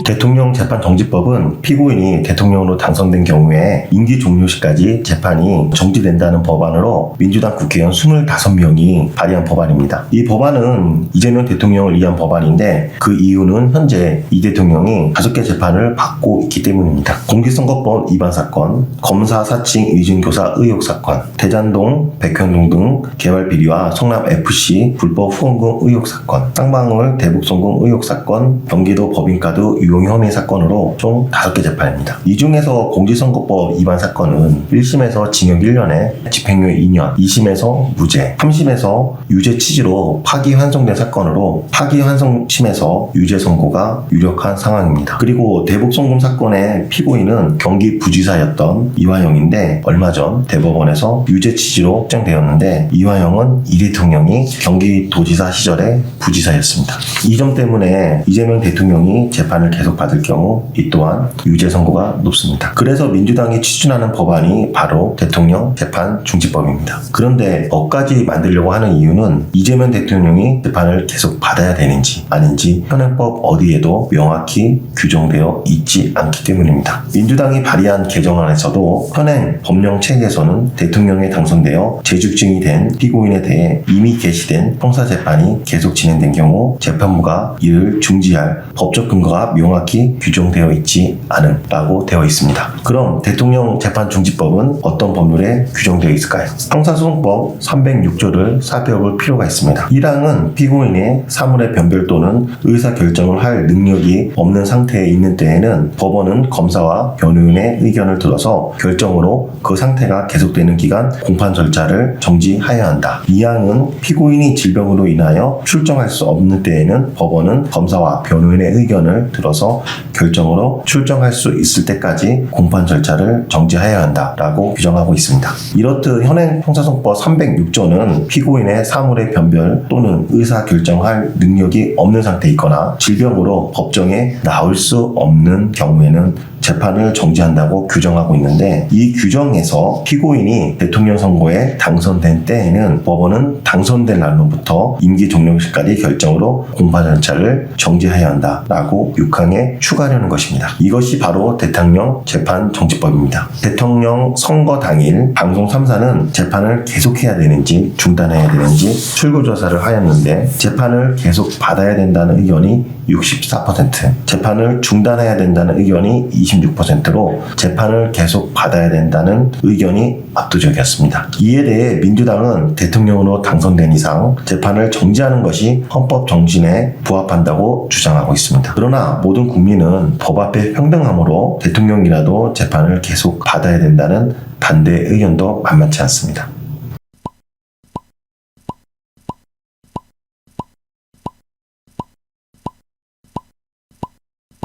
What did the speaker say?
대통령 재판 정지법은 피고인이 대통령으로 당선된 경우에 임기 종료 시까지 재판이 정지된다는 법안으로 민주당 국회의원 25명이 발의한 법안입니다. 이 법안은 이재명 대통령을 위한 법안인데 그 이유는 현재 이 대통령이 5개 재판을 받고 있기 때문입니다. 공직선거법 위반 사건, 검사 사칭 위증교사 의혹 사건, 대장동, 백현동 등 개발 비리와 성남FC 불법 후원금 의혹 사건, 쌍방울 대북송금 의혹 사건, 경기도 법인카드 유용 혐의 사건으로 총 5개 재판입니다. 이 중에서 공직선거법 위반 사건은 1심에서 징역 1년에 집행유예 2년, 2심에서 무죄, 3심에서 유죄 취지로 파기환송된 사건으로 파기환송심에서 유죄 선고가 유력한 상황입니다. 그리고 대북송금 사건의 피고인은 경기 부지사였던 이화영인데 얼마 전 대법원에서 유죄 취지로 확정되었는데 이화영은 이 대통령이 경기도지사 시절에 부지사였습니다. 이 점 때문에 이재명 대통령이 재판을 계속 받을 경우 이 또한 유죄 선고가 높습니다. 그래서 민주당이 추진하는 법안이 바로 대통령 재판 중지법입니다. 그런데 법까지 만들려고 하는 이유는 이재명 대통령이 재판을 계속 받아야 되는지 아닌지 현행법 어디에도 명확히 규정되어 있지 않기 때문입니다. 민주당이 발의한 개정안에서도 현행 법령 체계에서는 대통령에 당선되어 재죽증이 된 피고인에 대해 이미 개시된 형사재판이 계속 진행된 경우 재판부가 이를 중지할 법적 근거가 명확히 규정되어 있지 않음라고 되어 있습니다. 그럼 대통령 재판 중지법은 어떤 법률에 규정되어 있을까요? 형사소송법 306조를 살펴볼 필요가 있습니다. 1항은 피고인의 사물의 변별 또는 의사결정을 할 능력이 없는 상태에 있는 때에는 법원은 검사와 변호인의 의견을 들어서 결정으로 그 상태가 계속되는 기간 공판 절차를 정지하여야 한다. 2항은 피고인이 질병으로 인하여 출정할 수 없는 때에는 법원은 검사와 변호인의 의견을 들어서 결정으로 출정할 수 있을 때까지 공판 절차를 정지하여야 한다라고 규정하고 있습니다. 이렇듯 현행 형사소송법 306조는 피고인의 사물의 변별 또는 의사결정할 능력이 없는 상태에 있거나 질병으로 법정에 나올 수 없는 경우에는 재판을 정지한다고 규정하고 있는데 이 규정에서 피고인이 대통령 선거에 당선된 때에는 법원은 당선된 날로부터 임기 종료시까지 결정으로 공판 절차를 정지해야 한다라고 6항에 추가하려는 것입니다. 이것이 바로 대통령 재판 정지법입니다. 대통령 선거 당일 방송 3사는 재판을 계속해야 되는지 중단해야 되는지 출구조사를 하였는데 재판을 계속 받아야 된다는 의견이 64%, 재판을 중단해야 된다는 의견이 26%로 재판을 계속 받아야 된다는 의견이 압도적이었습니다. 이에 대해 민주당은 대통령으로 당선된 이상 재판을 정지하는 것이 헌법 정신에 부합한다고 주장하고 있습니다. 그러나 모든 국민은 법 앞에 평등함으로 대통령이라도 재판을 계속 받아야 된다는 반대 의견도 만만치 않습니다.